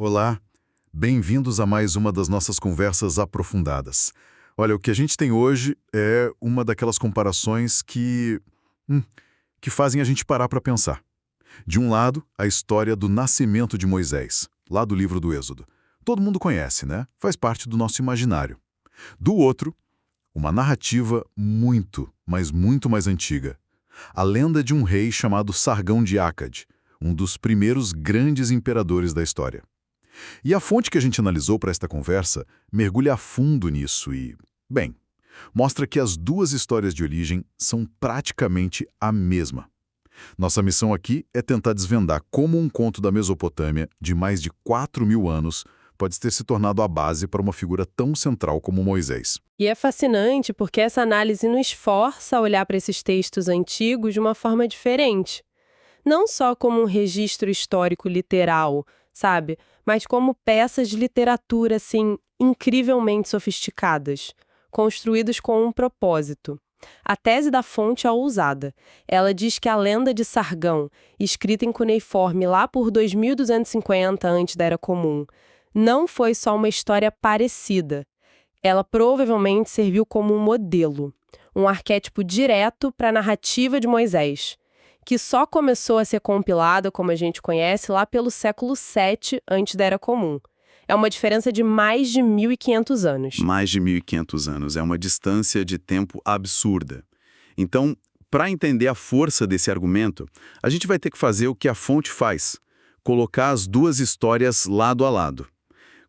Olá, bem-vindos a mais uma das nossas conversas aprofundadas. Olha, o que a gente tem hoje é uma daquelas comparações que fazem a gente parar para pensar. De um lado, a história do nascimento de Moisés, lá do livro do Êxodo. Todo mundo conhece, né? Faz parte do nosso imaginário. Do outro, uma narrativa muito, mas muito mais antiga. A lenda de um rei chamado Sargão de Ácade, um dos primeiros grandes imperadores da história. E a fonte que a gente analisou para esta conversa mergulha a fundo nisso e, bem, mostra que as duas histórias de origem são praticamente a mesma. Nossa missão aqui é tentar desvendar como um conto da Mesopotâmia, de mais de 4.000 anos, pode ter se tornado a base para uma figura tão central como Moisés. E é fascinante porque essa análise nos força a olhar para esses textos antigos de uma forma diferente. Não só como um registro histórico literal, sabe? Mas como peças de literatura, assim, incrivelmente sofisticadas, construídas com um propósito. A tese da fonte é ousada. Ela diz que a lenda de Sargão, escrita em cuneiforme lá por 2250 antes da Era Comum, não foi só uma história parecida. Ela provavelmente serviu como um modelo, um arquétipo direto para a narrativa de Moisés, que só começou a ser compilada, como a gente conhece, lá pelo século VII antes da Era Comum. É uma diferença de mais de 1.500 anos. Mais de 1.500 anos. É uma distância de tempo absurda. Então, para entender a força desse argumento, a gente vai ter que fazer o que a fonte faz: colocar as duas histórias lado a lado.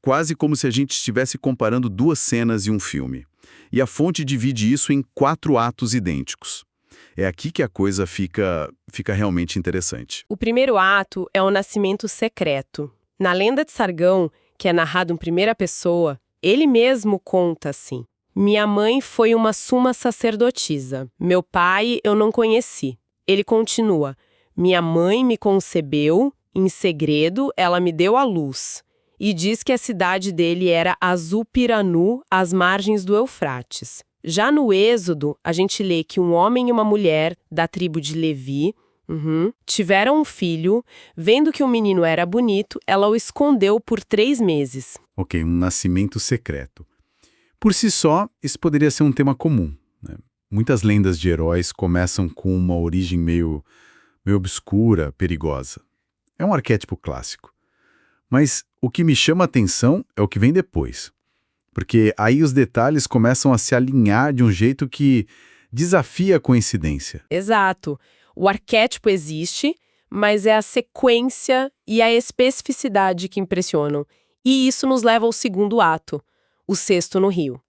Quase como se a gente estivesse comparando duas cenas em um filme. E a fonte divide isso em 4 atos idênticos. É aqui que a coisa fica realmente interessante. O primeiro ato é o nascimento secreto. Na lenda de Sargão, que é narrado em primeira pessoa, ele mesmo conta assim: "Minha mãe foi uma suma sacerdotisa. Meu pai eu não conheci." Ele continua: "Minha mãe me concebeu, em segredo ela me deu à luz." E diz que a cidade dele era Azupiranu, às margens do Eufrates. Já no Êxodo, a gente lê que um homem e uma mulher da tribo de Levi tiveram um filho. Vendo que o menino era bonito, ela o escondeu por 3 meses. Ok, um nascimento secreto. Por si só, isso poderia ser um tema comum, né? Muitas lendas de heróis começam com uma origem meio obscura, perigosa. É um arquétipo clássico. Mas o que me chama a atenção é o que vem depois. Porque aí os detalhes começam a se alinhar de um jeito que desafia a coincidência. Exato. O arquétipo existe, mas é a sequência e a especificidade que impressionam. E isso nos leva ao segundo ato, o cesto no rio.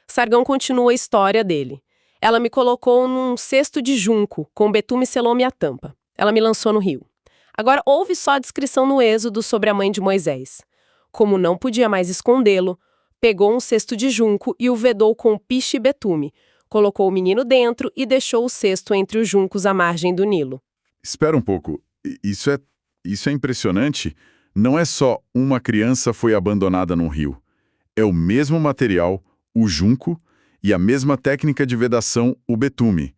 Sargão continua a história dele. Ela me colocou num cesto de junco, com betume, selou-me a tampa. Ela me lançou no rio. Agora, houve só a descrição no Êxodo sobre a mãe de Moisés. Como não podia mais escondê-lo, pegou um cesto de junco e o vedou com piche e betume, colocou o menino dentro e deixou o cesto entre os juncos à margem do Nilo. Espera um pouco, isso é impressionante. Não é só uma criança foi abandonada num rio. É o mesmo material, o junco, e a mesma técnica de vedação, o betume.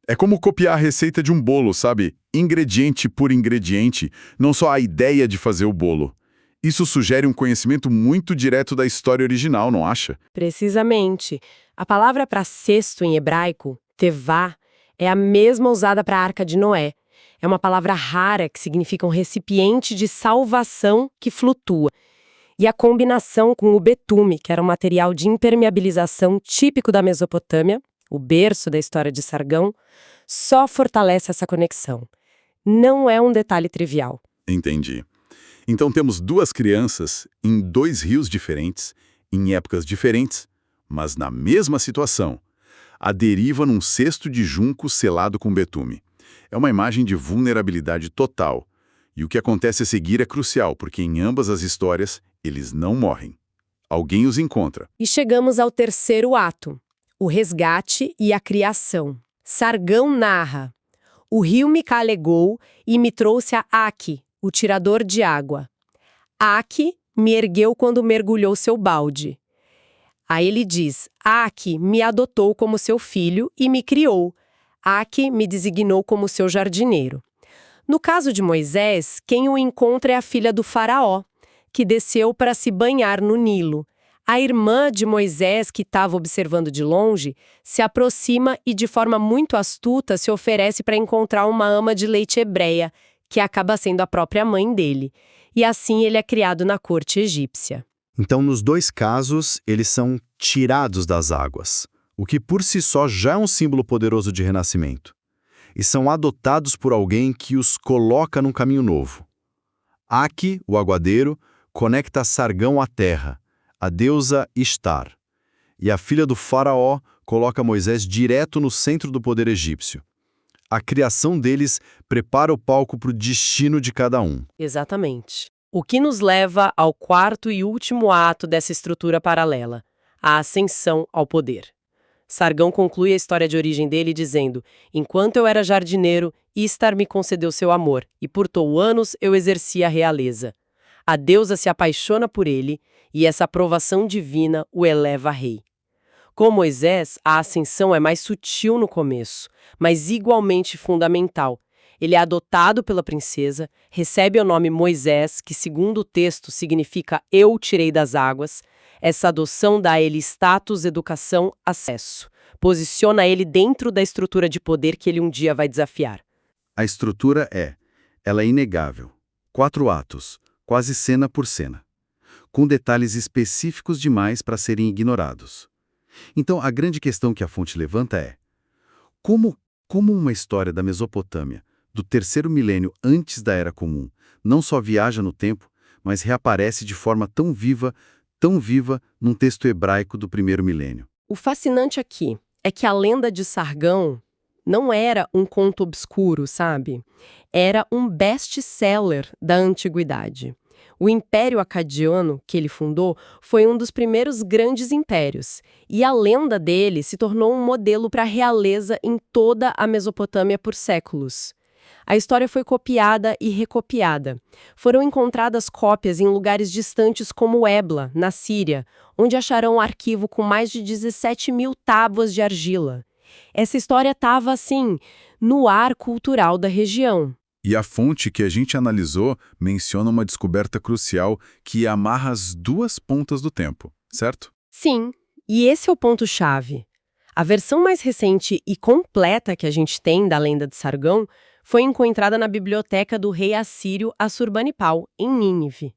É como copiar a receita de um bolo, sabe? Ingrediente por ingrediente, não só a ideia de fazer o bolo. Isso sugere um conhecimento muito direto da história original, não acha? Precisamente. A palavra para cesto em hebraico, tevá, é a mesma usada para a Arca de Noé. É uma palavra rara que significa um recipiente de salvação que flutua. E a combinação com o betume, que era um material de impermeabilização típico da Mesopotâmia, o berço da história de Sargão, só fortalece essa conexão. Não é um detalhe trivial. Entendi. Então temos duas crianças em 2 rios diferentes, em épocas diferentes, mas na mesma situação. A deriva num cesto de junco selado com betume. É uma imagem de vulnerabilidade total. E o que acontece a seguir é crucial, porque em ambas as histórias, eles não morrem. Alguém os encontra. E chegamos ao terceiro ato, o resgate e a criação. Sargão narra: "O rio me calegou e me trouxe a Aki, o tirador de água. Aki me ergueu quando mergulhou seu balde." Aí ele diz: "Aki me adotou como seu filho e me criou. Aki me designou como seu jardineiro." No caso de Moisés, quem o encontra é a filha do faraó, que desceu para se banhar no Nilo. A irmã de Moisés, que estava observando de longe, se aproxima e, de forma muito astuta, se oferece para encontrar uma ama de leite hebreia, que acaba sendo a própria mãe dele. E assim ele é criado na corte egípcia. Então, nos dois casos, eles são tirados das águas, o que por si só já é um símbolo poderoso de renascimento. E são adotados por alguém que os coloca num caminho novo. Aqui, o aguadeiro, conecta Sargão à terra, a deusa Ishtar. E a filha do faraó coloca Moisés direto no centro do poder egípcio. A criação deles prepara o palco para o destino de cada um. Exatamente. O que nos leva ao quarto e último ato dessa estrutura paralela, a ascensão ao poder. Sargão conclui a história de origem dele dizendo: enquanto eu era jardineiro, Ishtar me concedeu seu amor, e por anos eu exerci a realeza. A deusa se apaixona por ele, e essa aprovação divina o eleva a rei. Com Moisés, a ascensão é mais sutil no começo, mas igualmente fundamental. Ele é adotado pela princesa, recebe o nome Moisés, que segundo o texto significa eu o tirei das águas. Essa adoção dá a ele status, educação, acesso. Posiciona ele dentro da estrutura de poder que ele um dia vai desafiar. A estrutura ela é inegável. 4 atos, quase cena por cena, com detalhes específicos demais para serem ignorados. Então, a grande questão que a fonte levanta é: como uma história da Mesopotâmia, do 3º milênio antes da Era Comum, não só viaja no tempo, mas reaparece de forma tão viva num texto hebraico do 1º milênio? O fascinante aqui é que a lenda de Sargão não era um conto obscuro, sabe? Era um best-seller da antiguidade. O Império Acadiano, que ele fundou, foi um dos primeiros grandes impérios, e a lenda dele se tornou um modelo para a realeza em toda a Mesopotâmia por séculos. A história foi copiada e recopiada. Foram encontradas cópias em lugares distantes como Ebla, na Síria, onde acharão um arquivo com mais de 17.000 tábuas de argila. Essa história estava, assim, no ar cultural da região. E a fonte que a gente analisou menciona uma descoberta crucial que amarra as duas pontas do tempo, certo? Sim, e esse é o ponto-chave. A versão mais recente e completa que a gente tem da lenda de Sargão foi encontrada na biblioteca do rei assírio Assurbanipal, em Nínive.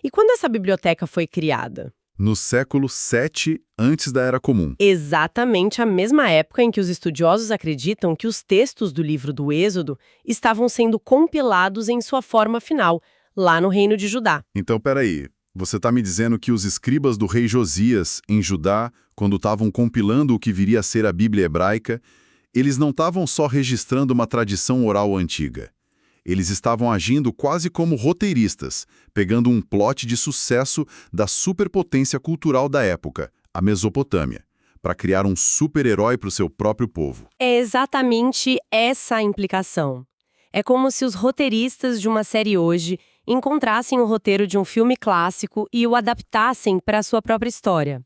E quando essa biblioteca foi criada? No século VII antes da Era Comum. Exatamente a mesma época em que os estudiosos acreditam que os textos do livro do Êxodo estavam sendo compilados em sua forma final, lá no Reino de Judá. Então, peraí, você está me dizendo que os escribas do rei Josias, em Judá, quando estavam compilando o que viria a ser a Bíblia hebraica, eles não estavam só registrando uma tradição oral antiga. Eles estavam agindo quase como roteiristas, pegando um plot de sucesso da superpotência cultural da época, a Mesopotâmia, para criar um super-herói para o seu próprio povo. É exatamente essa a implicação. É como se os roteiristas de uma série hoje encontrassem o roteiro de um filme clássico e o adaptassem para a sua própria história.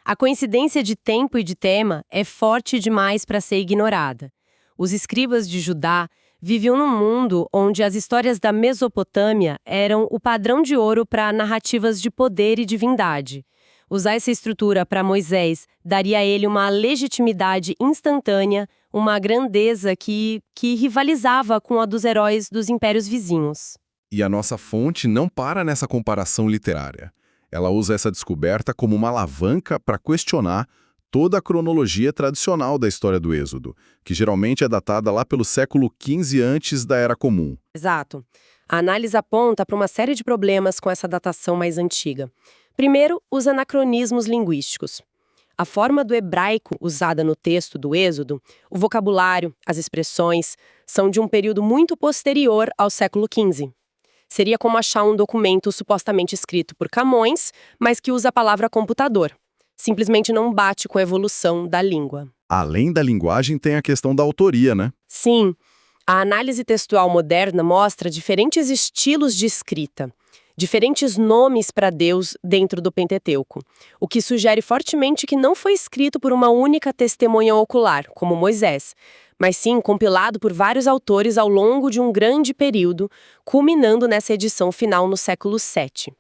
A coincidência de tempo e de tema é forte demais para ser ignorada. Os escribas de Judá viviam num mundo onde as histórias da Mesopotâmia eram o padrão de ouro para narrativas de poder e divindade. Usar essa estrutura para Moisés daria a ele uma legitimidade instantânea, uma grandeza que rivalizava com a dos heróis dos impérios vizinhos. E a nossa fonte não para nessa comparação literária. Ela usa essa descoberta como uma alavanca para questionar toda a cronologia tradicional da história do Êxodo, que geralmente é datada lá pelo século XV antes da Era Comum. Exato. A análise aponta para uma série de problemas com essa datação mais antiga. Primeiro, os anacronismos linguísticos. A forma do hebraico usada no texto do Êxodo, o vocabulário, as expressões, são de um período muito posterior ao século XV. Seria como achar um documento supostamente escrito por Camões, mas que usa a palavra computador. Simplesmente não bate com a evolução da língua. Além da linguagem, tem a questão da autoria, né? Sim, a análise textual moderna mostra diferentes estilos de escrita, diferentes nomes para Deus dentro do Pentateuco, o que sugere fortemente que não foi escrito por uma única testemunha ocular, como Moisés, mas sim compilado por vários autores ao longo de um grande período, culminando nessa edição final no século VII.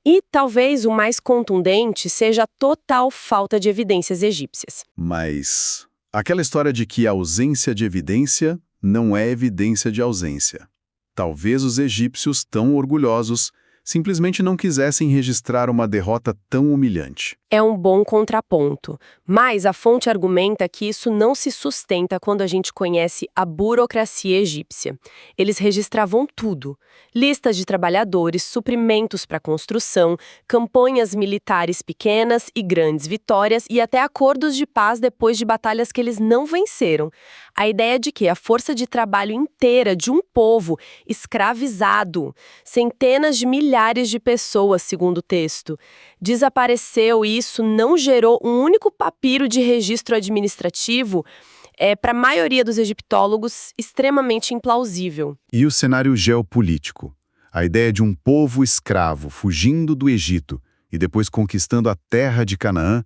E talvez o mais contundente seja a total falta de evidências egípcias. Mas aquela história de que a ausência de evidência não é evidência de ausência. Talvez os egípcios, tão orgulhosos, simplesmente não quisessem registrar uma derrota tão humilhante. É um bom contraponto, mas a fonte argumenta que isso não se sustenta quando a gente conhece a burocracia egípcia. Eles registravam tudo: listas de trabalhadores, suprimentos para construção, campanhas militares pequenas e grandes vitórias e até acordos de paz depois de batalhas que eles não venceram. A ideia de que a força de trabalho inteira de um povo escravizado, centenas de milhares de pessoas, segundo o texto, desapareceu e isso não gerou um único papiro de registro administrativo, para a maioria dos egiptólogos, extremamente implausível. E o cenário geopolítico? A ideia de um povo escravo fugindo do Egito e depois conquistando a terra de Canaã,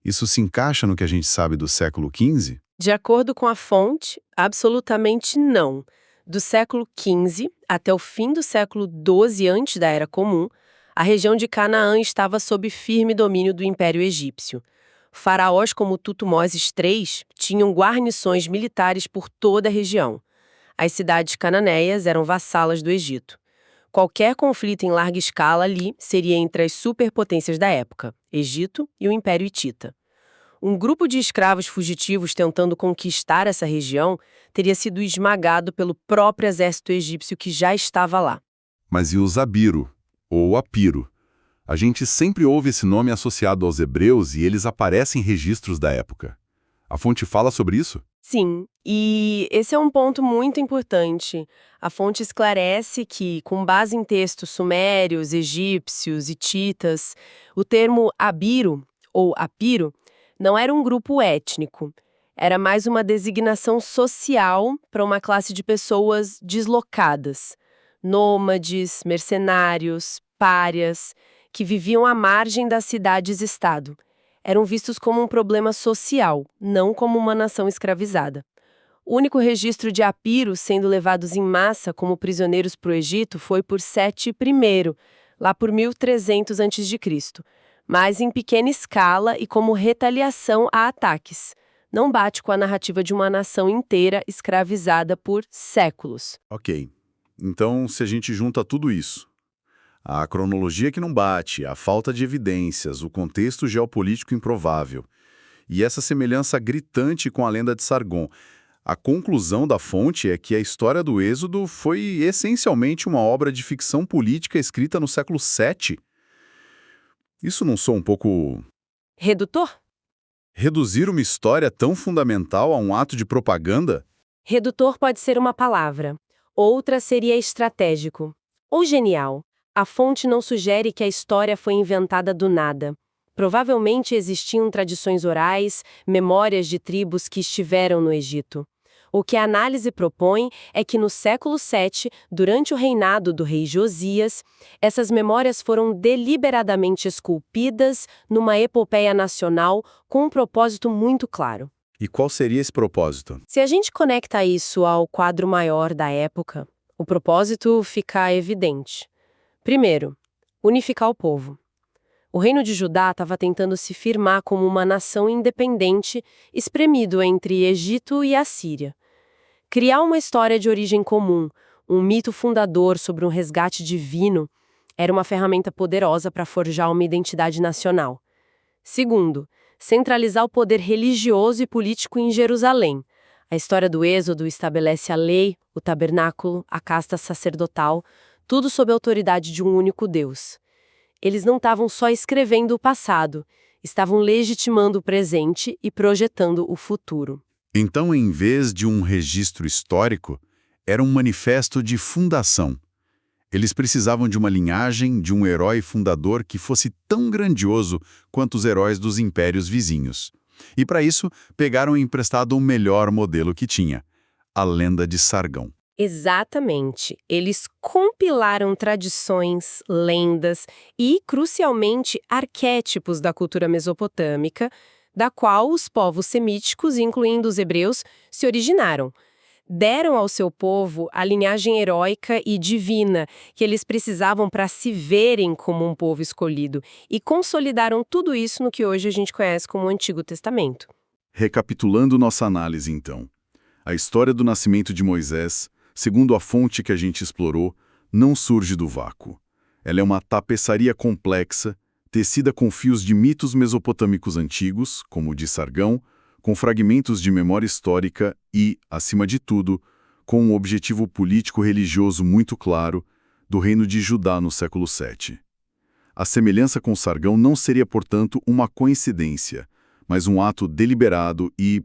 isso se encaixa no que a gente sabe do século XV? De acordo com a fonte, absolutamente não. Do século XV até o fim do século XII antes da Era Comum, a região de Canaã estava sob firme domínio do Império Egípcio. Faraós como Tutmoses III tinham guarnições militares por toda a região. As cidades cananeias eram vassalas do Egito. Qualquer conflito em larga escala ali seria entre as superpotências da época, Egito e o Império Hitita. Um grupo de escravos fugitivos tentando conquistar essa região teria sido esmagado pelo próprio exército egípcio que já estava lá. Mas e os Abiru, ou Apiro? A gente sempre ouve esse nome associado aos hebreus e eles aparecem em registros da época. A fonte fala sobre isso? Sim, e esse é um ponto muito importante. A fonte esclarece que, com base em textos sumérios, egípcios, hititas, o termo Abiru, ou Apiro, não era um grupo étnico. Era mais uma designação social para uma classe de pessoas deslocadas, nômades, mercenários, párias, que viviam à margem das cidades-estado. Eram vistos como um problema social, não como uma nação escravizada. O único registro de apiros sendo levados em massa como prisioneiros para o Egito foi por Sete I, lá por 1300 a.C., mas em pequena escala e como retaliação a ataques. Não bate com a narrativa de uma nação inteira escravizada por séculos. Ok. Então, se a gente junta tudo isso, a cronologia que não bate, a falta de evidências, o contexto geopolítico improvável e essa semelhança gritante com a lenda de Sargon, a conclusão da fonte é que a história do Êxodo foi essencialmente uma obra de ficção política escrita no século VII. Isso não soa um pouco... Redutor? Reduzir uma história tão fundamental a um ato de propaganda? Redutor pode ser uma palavra. Outra seria estratégico. Ou genial. A fonte não sugere que a história foi inventada do nada. Provavelmente existiam tradições orais, memórias de tribos que estiveram no Egito. O que a análise propõe é que no século VII, durante o reinado do rei Josias, essas memórias foram deliberadamente esculpidas numa epopeia nacional com um propósito muito claro. E qual seria esse propósito? Se a gente conecta isso ao quadro maior da época, o propósito fica evidente. Primeiro, unificar o povo. O reino de Judá estava tentando se firmar como uma nação independente, espremido entre Egito e Assíria. Criar uma história de origem comum, um mito fundador sobre um resgate divino, era uma ferramenta poderosa para forjar uma identidade nacional. Segundo, centralizar o poder religioso e político em Jerusalém. A história do Êxodo estabelece a lei, o tabernáculo, a casta sacerdotal, tudo sob a autoridade de um único Deus. Eles não estavam só escrevendo o passado, estavam legitimando o presente e projetando o futuro. Então, em vez de um registro histórico, era um manifesto de fundação. Eles precisavam de uma linhagem, de um herói fundador que fosse tão grandioso quanto os heróis dos impérios vizinhos. E para isso, pegaram emprestado o melhor modelo que tinha, a lenda de Sargão. Exatamente. Eles compilaram tradições, lendas e, crucialmente, arquétipos da cultura mesopotâmica, da qual os povos semíticos, incluindo os hebreus, se originaram. deram ao seu povo a linhagem heróica e divina que eles precisavam para se verem como um povo escolhido e consolidaram tudo isso no que hoje a gente conhece como o Antigo Testamento. Recapitulando nossa análise, então. A história do nascimento de Moisés, segundo a fonte que a gente explorou, não surge do vácuo. Ela é uma tapeçaria complexa, tecida com fios de mitos mesopotâmicos antigos, como o de Sargão, com fragmentos de memória histórica e, acima de tudo, com um objetivo político-religioso muito claro do reino de Judá no século VII. A semelhança com Sargão não seria, portanto, uma coincidência, mas um ato deliberado e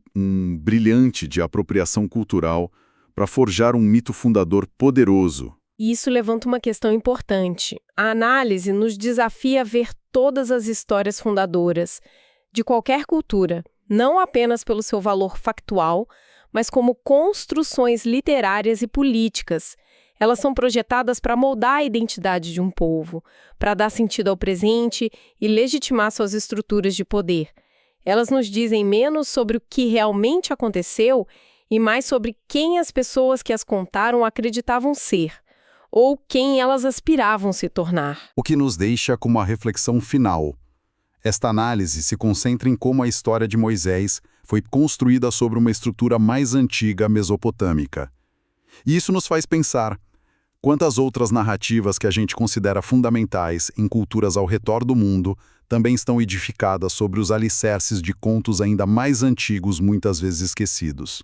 brilhante de apropriação cultural para forjar um mito fundador poderoso. E isso levanta uma questão importante. A análise nos desafia a ver todas as histórias fundadoras de qualquer cultura, não apenas pelo seu valor factual, mas como construções literárias e políticas. Elas são projetadas para moldar a identidade de um povo, para dar sentido ao presente e legitimar suas estruturas de poder. Elas nos dizem menos sobre o que realmente aconteceu e mais sobre quem as pessoas que as contaram acreditavam ser, ou quem elas aspiravam se tornar. O que nos deixa com uma reflexão final. Esta análise se concentra em como a história de Moisés foi construída sobre uma estrutura mais antiga mesopotâmica. E isso nos faz pensar quantas outras narrativas que a gente considera fundamentais em culturas ao redor do mundo também estão edificadas sobre os alicerces de contos ainda mais antigos, muitas vezes esquecidos.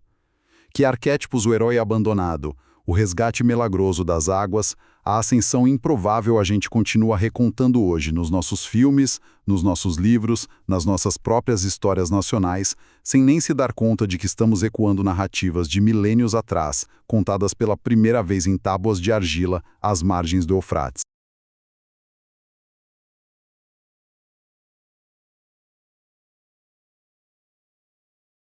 Que arquétipos o herói abandonado, o resgate milagroso das águas, a ascensão improvável a gente continua recontando hoje nos nossos filmes, nos nossos livros, nas nossas próprias histórias nacionais, sem nem se dar conta de que estamos ecoando narrativas de milênios atrás, contadas pela primeira vez em tábuas de argila às margens do Eufrates.